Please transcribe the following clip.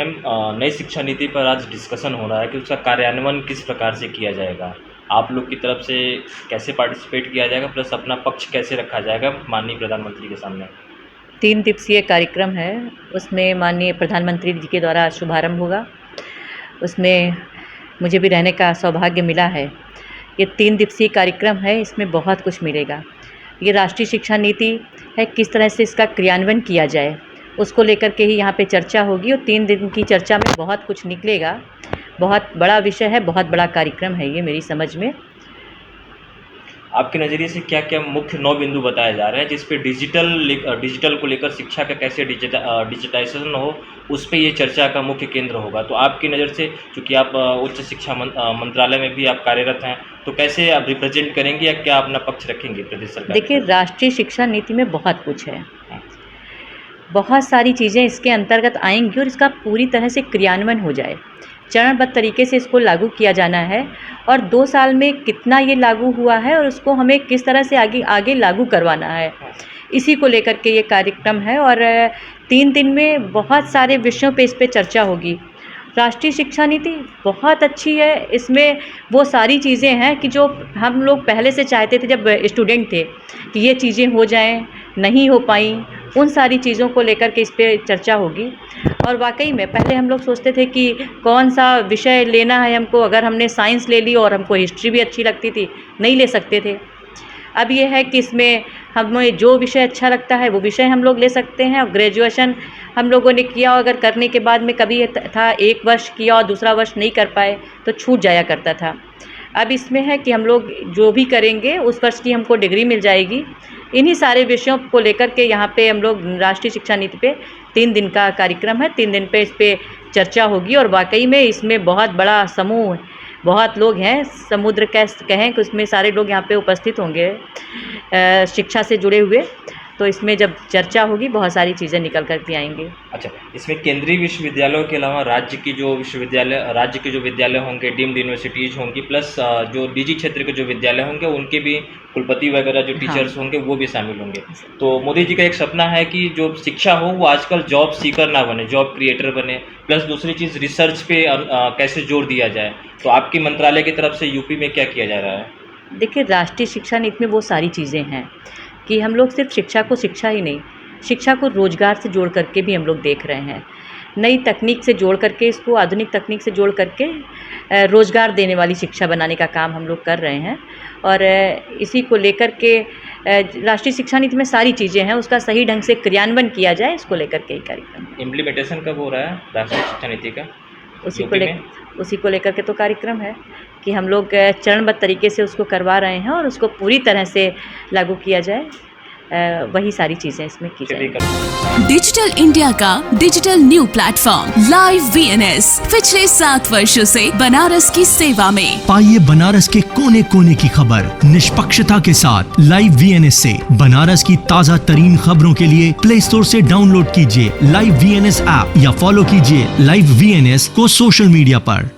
Ma'am, नई शिक्षा नीति पर आज डिस्कशन हो रहा है कि उसका कार्यान्वयन किस प्रकार से किया जाएगा। आप लोग की तरफ से कैसे पार्टिसिपेट किया जाएगा, प्लस अपना पक्ष कैसे रखा जाएगा माननीय प्रधानमंत्री के सामने। 3 दिवसीय कार्यक्रम है, उसमें माननीय प्रधानमंत्री जी के द्वारा शुभारंभ होगा। उसमें मुझे भी रहने का सौभाग्य मिला है। ये 3 दिवसीय कार्यक्रम है, इसमें बहुत कुछ मिलेगा। ये राष्ट्रीय शिक्षा नीति है, किस तरह से इसका क्रियान्वयन किया जाए उसको लेकर के ही यहाँ पे चर्चा होगी और 3 दिन की चर्चा में बहुत कुछ निकलेगा। बहुत बड़ा विषय है, बहुत बड़ा कार्यक्रम है ये मेरी समझ में। आपके नज़रिए से क्या क्या मुख्य 9 बिंदु बताए जा रहे हैं जिस पे डिजिटल को लेकर शिक्षा का कैसे डिजिटाइजेशन हो, उस पे ये चर्चा का मुख्य केंद्र होगा। तो आपकी नज़र से, चूँकि आप उच्च शिक्षा मंत्रालय में भी आप कार्यरत हैं, तो कैसे आप रिप्रेजेंट करेंगे या क्या अपना पक्ष रखेंगे प्रदेश सरकार? देखिए, राष्ट्रीय शिक्षा नीति में बहुत कुछ है, बहुत सारी चीज़ें इसके अंतर्गत आएंगी और इसका पूरी तरह से क्रियान्वयन हो जाए। चरणबद्ध तरीके से इसको लागू किया जाना है और 2 साल में कितना ये लागू हुआ है और उसको हमें किस तरह से आगे लागू करवाना है, इसी को लेकर के ये कार्यक्रम है। और 3 दिन में बहुत सारे विषयों पे इस पे चर्चा होगी। राष्ट्रीय शिक्षा नीति बहुत अच्छी है, इसमें वो सारी चीज़ें हैं कि जो हम लोग पहले से चाहते थे जब स्टूडेंट थे कि ये चीज़ें हो जाएं, नहीं हो पाई, उन सारी चीज़ों को लेकर के इस पे चर्चा होगी। और वाकई में पहले हम लोग सोचते थे कि कौन सा विषय लेना है हमको, अगर हमने साइंस ले ली और हमको हिस्ट्री भी अच्छी लगती थी, नहीं ले सकते थे। अब ये है कि इसमें हमें जो विषय अच्छा लगता है वो विषय हम लोग ले सकते हैं। और ग्रेजुएशन हम लोगों ने किया, अगर करने के बाद में कभी था 1 वर्ष किया और दूसरा वर्ष नहीं कर पाए तो छूट जाया करता था। अब इसमें है कि हम लोग जो भी करेंगे उस वर्ष की हमको डिग्री मिल जाएगी। इन्हीं सारे विषयों को लेकर के यहाँ पे हम लोग राष्ट्रीय शिक्षा नीति पे 3 दिन का कार्यक्रम है, 3 दिन पे इस पे चर्चा होगी। और वाकई में इसमें बहुत बड़ा समूह, बहुत लोग हैं, समुद्र कहें कि उसमें सारे लोग यहाँ पे उपस्थित होंगे शिक्षा से जुड़े हुए। तो इसमें जब चर्चा होगी बहुत सारी चीज़ें निकल कर के आएंगी। अच्छा, इसमें केंद्रीय विश्वविद्यालयों के अलावा राज्य के जो विद्यालय होंगे, डीम्ड यूनिवर्सिटीज़ होंगी, प्लस जो निजी क्षेत्र के जो विद्यालय होंगे उनके भी कुलपति वगैरह जो टीचर्स होंगे वो भी शामिल होंगे। तो मोदी जी का एक सपना है कि जो शिक्षा हो वो आजकल जॉब सीकर ना बने, जॉब क्रिएटर बने। प्लस दूसरी चीज़, रिसर्च पे कैसे जोर दिया जाए। तो आपके मंत्रालय की तरफ से यूपी में क्या किया जा रहा है? देखिए, राष्ट्रीय शिक्षा नीति में वो सारी चीज़ें हैं कि हम लोग सिर्फ शिक्षा को शिक्षा ही नहीं, शिक्षा को रोज़गार से जोड़ करके भी हम लोग देख रहे हैं। नई तकनीक से जोड़ करके, इसको आधुनिक तकनीक से जोड़ करके रोज़गार देने वाली शिक्षा बनाने का काम हम लोग कर रहे हैं। और इसी को लेकर के राष्ट्रीय शिक्षा नीति में सारी चीज़ें हैं, उसका सही ढंग से क्रियान्वयन किया जाए, इसको लेकर के ही कार्यक्रम। इम्प्लीमेंटेशन कब हो रहा है राष्ट्रीय शिक्षा नीति का? उसी को लेकर के तो कार्यक्रम है कि हम लोग चरणबद्ध तरीके से उसको करवा रहे हैं और उसको पूरी तरह से लागू किया जाए। वही सारी चीजें इसमें की जाएगी। डिजिटल इंडिया का digital new platform live VNS पिछले 7 वर्षों से बनारस की सेवा में। पाइए बनारस के कोने कोने की खबर निष्पक्षता के साथ। लाइव VNS से बनारस की ताज़ा तरीन खबरों के लिए प्ले स्टोर से डाउनलोड कीजिए लाइव VNS ऐप या फॉलो कीजिए लाइव VNS को सोशल मीडिया पर।